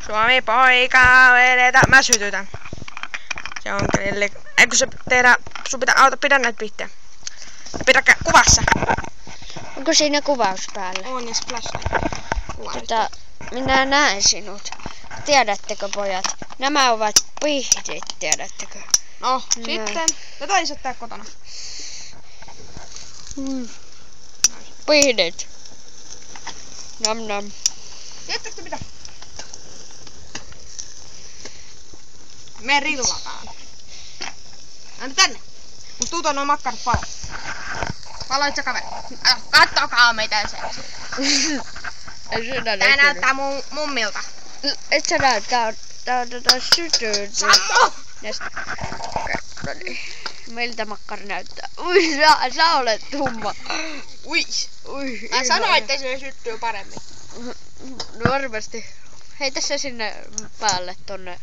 Suomi poika, vedetä. Mä sytytän. Se on grilli. Eikö se tehdä, sun pitää pidä näitä pihtejä. Pidä kuvassa. Onko siinä kuvaus päällä? On ja flashlight. Minä näen sinut. Tiedättekö pojat? Nämä ovat pihdit, tiedättekö? No, sitten. Tätä ei saa tehdä kotona. Pihdit. Nam nam. Tiedättekö mitä? Me rillataan. Anna tänne. Mut tuut on noin makkarat palo. Paloit sä kaveri. Kattokaa mitä se. Tää näyttää mummilta. Et sä näy, tää on sytyy. Sattu! No niin. Miltä makkari näyttää? Ui, sä olet tumma. Ui. Ui. Mä sanoin, että se syttyy paremmin. No varmasti. Heitä se sinne päälle tonne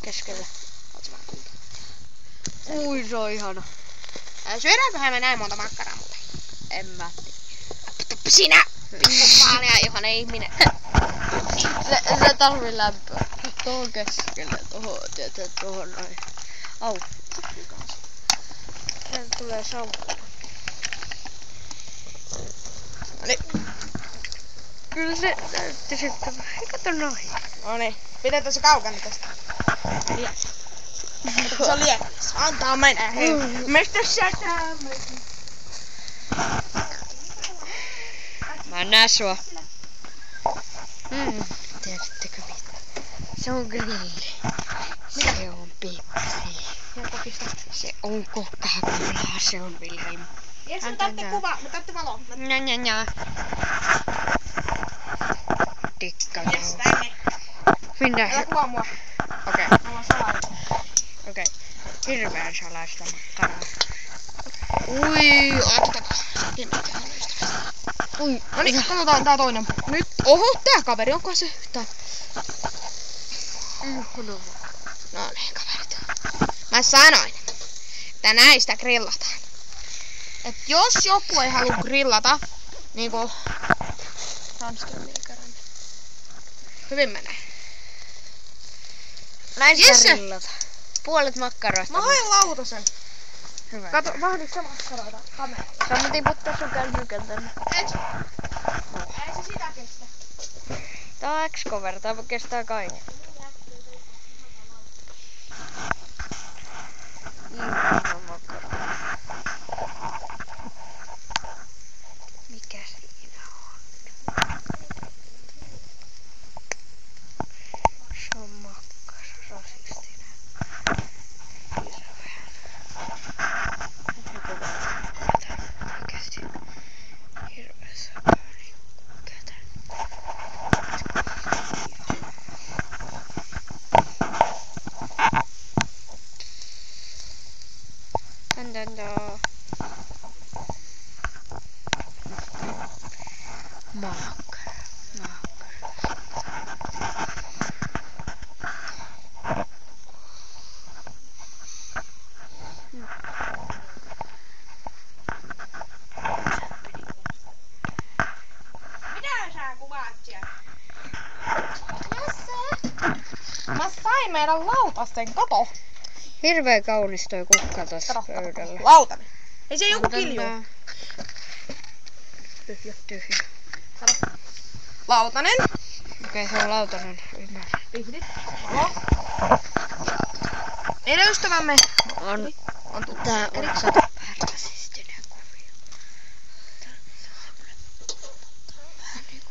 keskelle. Ui, se on ihana. Syödäänköhän me näin monta makkaraa muuten? En mä. Sinä! Pikkumaalia ihanen ihminen. Se tarvii lämpöä. Tuohon keskelle, tuohon noin. Au. Täällä tulee saukko. Noniin. Kyllä se näytti sitten. Kato noin. Noniin. Pidetään se kaukana tästä. Liäs. Se on liäs. Antaa mennä. Hei. Mistä sä täällä? Mä en näe sua. Tiedättekö mitä? Se on grilli. Se on Pepsi. Se on Coca-Cola. Se on Wilhelm. Jes, me otatte kuva. Me otatte valo. Nja. Tikka. Jes, tänne. Minä. Älä kuvaa mua. Okei. Mä oon salainen. Okei. Hirveän salaista makkaraa. Ui, otetaanko? Ui. Noniin, katsotaan tää toinen. Nyt. Oho, tää kaveri, onko se yhtään? No niin, kaverit. Mä sanoin, että näistä grillataan. Et jos joku ei halua grillata, niinku hyvin menee. Näistä grillata. Puolet makkaroista. Mä hain lautasen. Hyvä. Kato, vahdit sä makkaroita kameralla. Sä tiputtaa sun kännykän tänne. Ei se sitä kestä. Tää on X-cover, tää kestää kaiken. Ihana makkara. Mikä siinä on? Se on makkara, rasistinen. Hirveän. Mikä siinä? Hirveän sakka niinku kätä. Mitä sä kuvaat siellä? Mä sain meidän lautasten, kato. Hirveä kaunis toi kukka tossa pöydällä. Lautanen. Ei se joku kilju. Tyhjä. Lautanen. Okei, se on lautanen. Ymmärrän. Pihdit. Valo. Meidän ystävämme On tullut. tää on vähän rasistinen kuvio. Tää on vähän niinku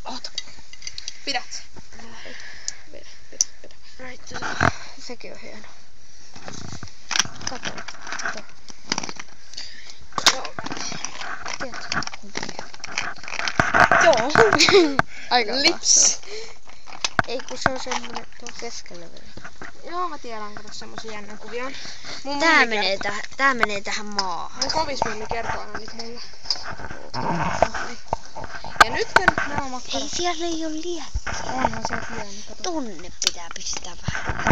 Oota. Pidät. Pidä. Sekin on hieno. Kato. Tiedätkö? Joo. Aika Lips. Ei kun se on semmonen tuo keskellä vielä. Joo, mä tiedän, kato semmosia jännän kuvia. Tää menee tähän maahan. Mun kovismummi kertoo aina nyt mulle. Ja nyt kun nämä makkarat... Ei siellä ei oo liekkiä. Onhan se pieni, kato. Tonne pitää pistää vähän.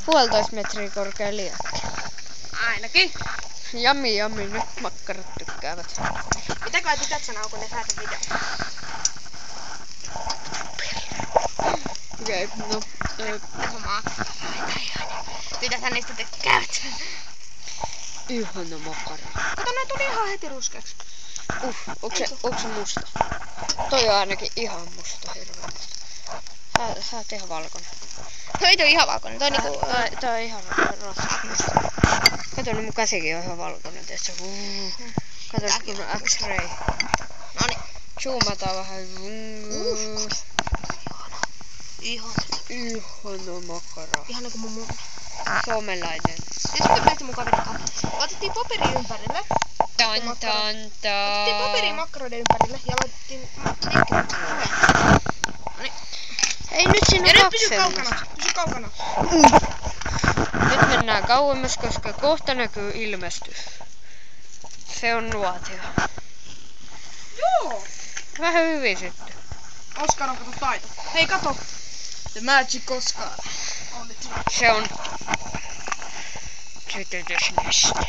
Puolitoista metriä korkea liekki. Ainakin. Jami, nyt makkarat tykkäävät. Mitäkö tytöt sanoo, kun ne päätä videoon? Okei, no. Tytöthän niistä tykkäävät. Ihana makkara. Kato, ne tuli ihan heti ruskeaksi. Onko se musta? Toi on ainakin ihan musta, hirveän musta. Sä oot ihan valkoinen. Toi ei ole ihan valkoinen, toi niinku... Toi on ihan musta. Kato, mun käsikin on ihan valkoinen, tiiätsä. Kato, kun on X-ray. Noniin. Zoomataan vähän. Ihana makkara. Ihan niinku mun mummi. Suomalainen. Ja sitten päästi mun kaverin kanssa. Otettiin paperi ympärille. Otettiin paperi makkaroiden ympärille ja laitettiin liikkeelle. Noniin. Ei nyt siinä on Ja nyt kaksi pysy kaukana. Nyt mennään kauemmas, koska kohta näkyy ilmestys. Se on nuotio. Joo! Vähän hyvin sitten. Oskar on kato taito. Hei kato! The Magic Oscar. On nyt. Se on sytytysneste.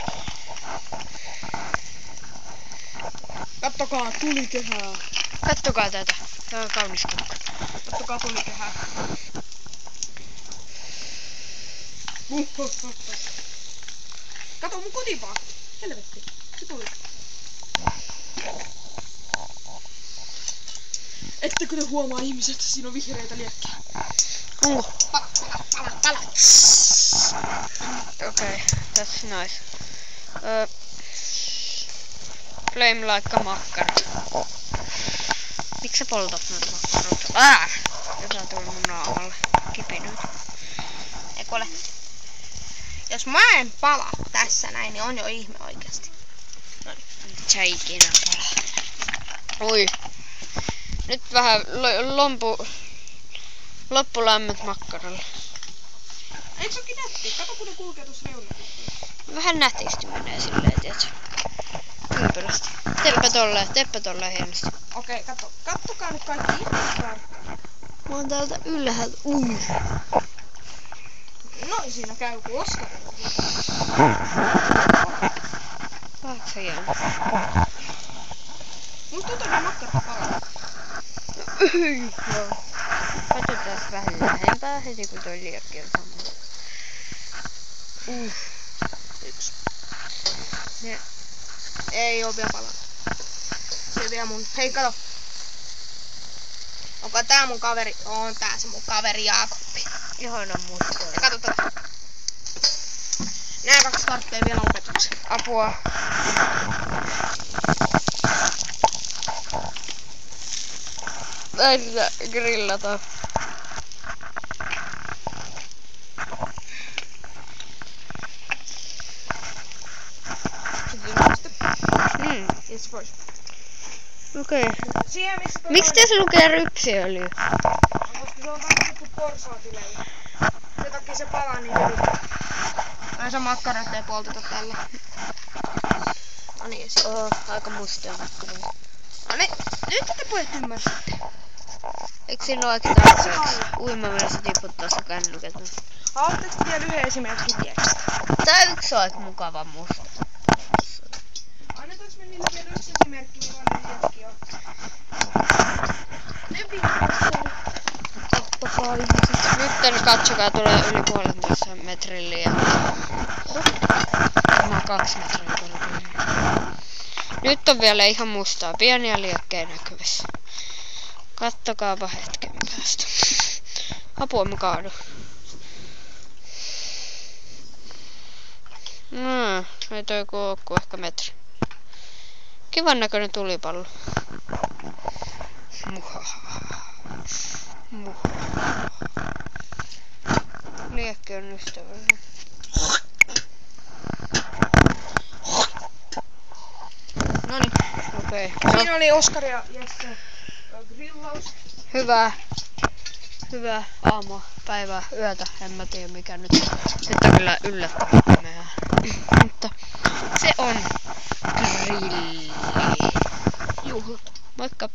Kattokaa tulikehää. Kattokaa tätä. Tää on kaunis kukka. Kattokaa tulikehää. Kato mun kotipaa. Helvetti. Se tuli. Ettekö te huomaa ihmiset? Siinä on vihreitä liekkejä. Onko? Pala. Okay, that's nice. Flame like makkara. Miksi sä poltat noita makkaroita? Jotain tuli mun naamalle. Kipinöitä. Eikö ole? Jos mä en pala tässä näin, niin on jo ihme oikeesti. Sä ikinä pala. Oi. Nyt vähän loppulämmöt makkaralle. Eikö se ookin nätti? Kato kun ne kulkee tuossa reunalla. Vähän nätisti menee silleen, tiiätsä. Ympyrästi. Teppä tolleen hienosti. Okei, kattokaa nyt kaikki ihan tarkkaan. Mä oon täältä ylhäältä. Noin siinä käy kun Oskar. Saatko sä jäänyt? Musta tuntuu, että makkarat palaa. Joo. Katsotaan vähän lähempää heti kun toi liekki on samalla. Yksi. Ne. Ei oo vielä palannut. Se vielä mun. Hei kato. Onko tää mun kaveri? On tää se mun kaveri Jaakoppi. Ihana musta. Ja kato tätä. Nää kaksi tarvitsee vielä opetuksen. Apua. Tässä grillataan. Yes, pois. Okei. Siihen missä toi Miksi tässä lukee rypsiöljy? koska se on vähän kuin porsaatilellä. Se takia se palaa niin hyvin. Ai se makkarat ei polteta tällä. No niin, Aika mustia makkaroita. no niin, nyt te pojat ymmärsitte. Eikö siinä ole oikeastaan se uimameressä tiputtaa se kännykät? Haluatteko vielä yhden esimerkin tekstä? Tää yksi on mukava musta. Annetaanko me niille vielä yksi esimerkki, millainen liekki on? Ne viimeistely. Kattokaa ihmiset. Nyt katsokaa tulee yli 1,5 metrin liekki. Varmaan 2 metriä tuolla. Nyt on vielä ihan mustaa, pieniä liekkejä näkyvissä. Kattokaapa hetken päästä. Apua mä kaadun. Ei toi kookku ehkä metri. Kivan näköinen tulipallo. Liekki on ystävällinen. Noniin. Okei. Siinä oli Oskar ja Jesse grillaus. Hyvää aamua, päivää, yötä, en mä tiedä mikä nyt on. Nyt on kyllä yllättävää pimeää. Mutta se on grilli. Juhlat. Moikka!